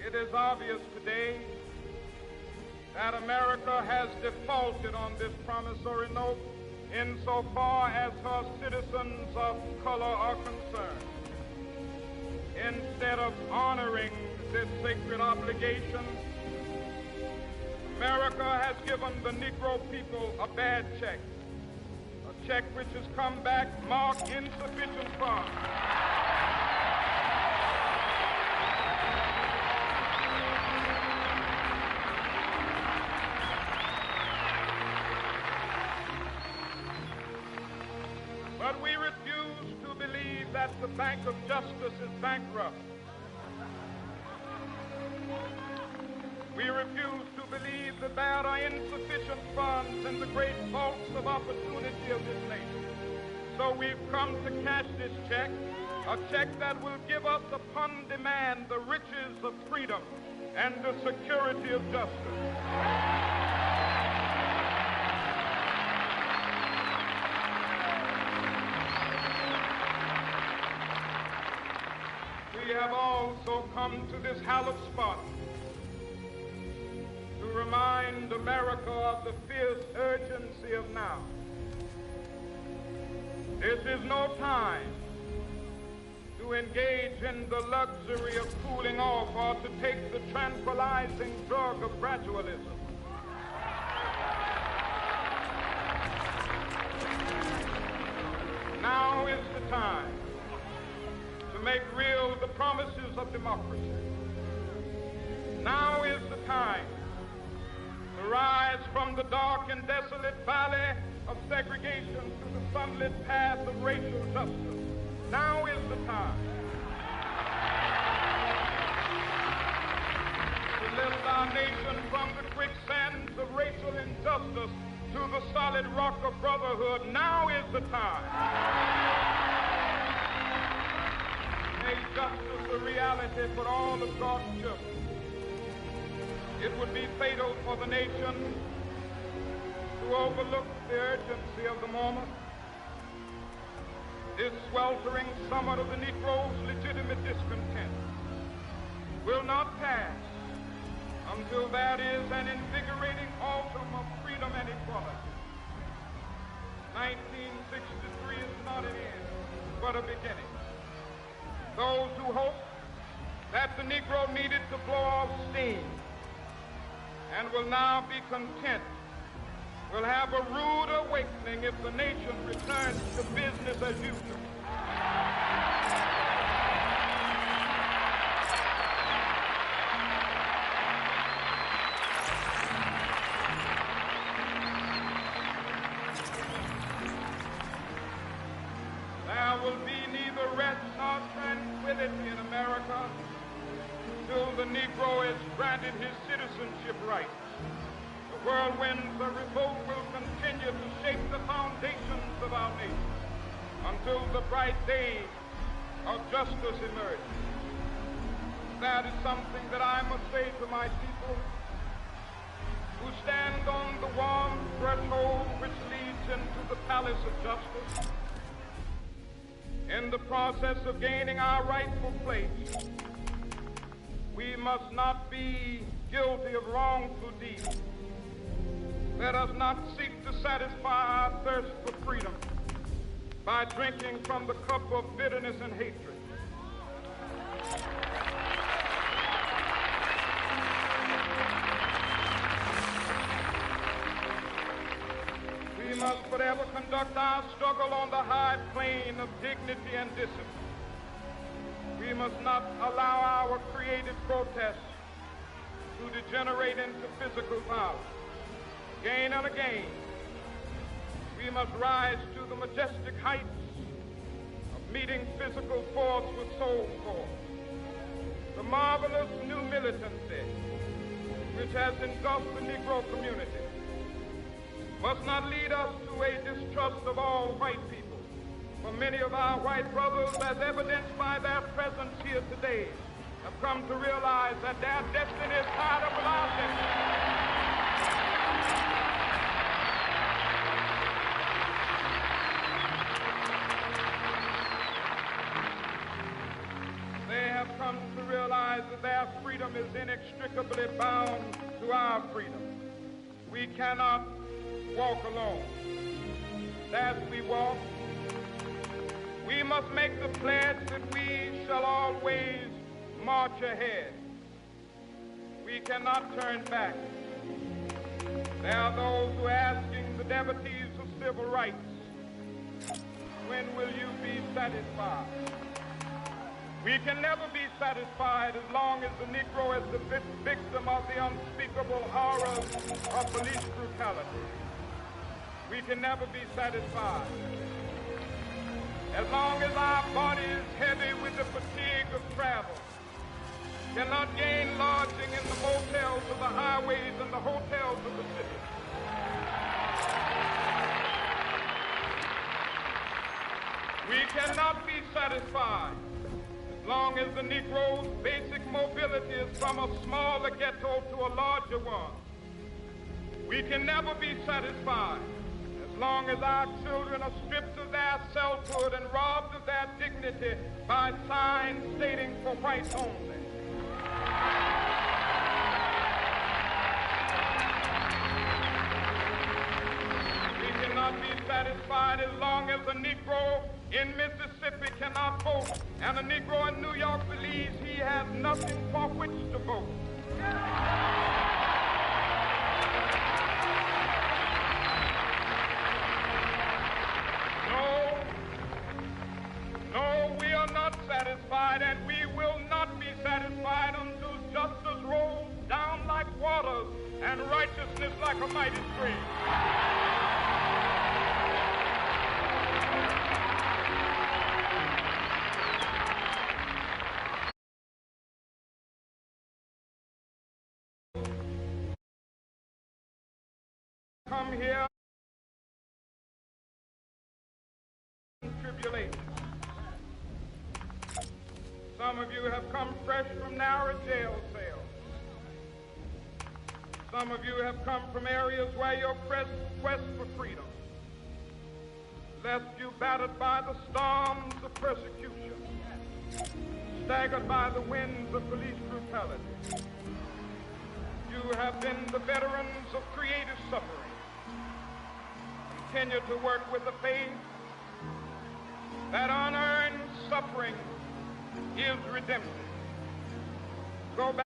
It is obvious today that America has defaulted on this promissory note insofar as her citizens of color are concerned. Instead of honoring this sacred obligation, America has given the Negro people a bad check, a check which has come back marked insufficient funds. But we refuse to believe that the Bank of Justice is bankrupt. We refuse to believe that there are insufficient funds in the great vaults of opportunity of this nation. So we've come to cash this check, a check that will give us upon demand the riches of freedom and the security of justice. We have also come to this hallowed spot to remind America of the fierce urgency of now. This is no time to engage in the luxury of cooling off or to take the tranquilizing drug of gradualism. Now is the time to make real the promises of democracy. Now is the time to rise from the dark and desolate valley of segregation to the sunlit path of racial justice. Now is the time to lift our nation from the quicksands of racial injustice to the solid rock of brotherhood. Now is the time. Make justice a reality for all of God's children. It would be fatal for the nation to overlook the urgency of the moment. This sweltering summit of the Negro's legitimate discontent will not pass until there is an invigorating autumn of freedom and equality. 1963 is not an end, but a beginning. Those who hope that the Negro needed to blow off steam and will now be content will have a rude awakening if the nation returns to business as usual. There will be neither rest nor tranquility in America till the Negro is granted his citizenship rights. The whirlwinds of revolt will continue to shake the foundations of our nation until the bright day of justice emerges. That is something that I must say to my people who stand on the warm threshold which leads into the palace of justice. In the process of gaining our rightful place, we must not be guilty of wrongful deeds. Let us not seek to satisfy our thirst for freedom by drinking from the cup of bitterness and hatred. We must forever conduct our struggle on the high plane of dignity and discipline. We must not allow our creative protests to degenerate into physical violence. Again and again, we must rise to the majestic heights of meeting physical force with soul force. The marvelous new militancy which has engulfed the Negro community must not lead us to a distrust of all white people. For many of our white brothers, as evidenced by their presence here today, have come to realize that their destiny is tied up with our destiny. They have come to realize that their freedom is inextricably bound to our freedom. We cannot walk alone. As we walk, we must make the pledge that we shall always march ahead. We cannot turn back. There are those who are asking the devotees of civil rights, when will you be satisfied? We can never be satisfied as long as the Negro is the victim of the unspeakable horrors of police brutality. We can never be satisfied as long as our body is heavy with the fatigue of travel, cannot gain lodging in the motels of the highways and the hotels of the city. We cannot be satisfied as long as the Negro's basic mobility is from a smaller ghetto to a larger one. We can never be satisfied as long as our children are stripped of their selfhood and robbed of their dignity by signs stating for whites only. We cannot be satisfied as long as a Negro in Mississippi cannot vote and a Negro in New York believes he has nothing for which to vote. No, we are not satisfied, and we will not be satisfied until justice rolls down like waters and righteousness like a mighty stream. Come here in tribulation. Some of you have come fresh from narrow jail cells. Some of you have come from areas where your quest for freedom left you battered by the storms of persecution, staggered by the winds of police brutality. You have been the veterans of creative suffering. Continue to work with the faith that unearned suffering is redemption. Go back.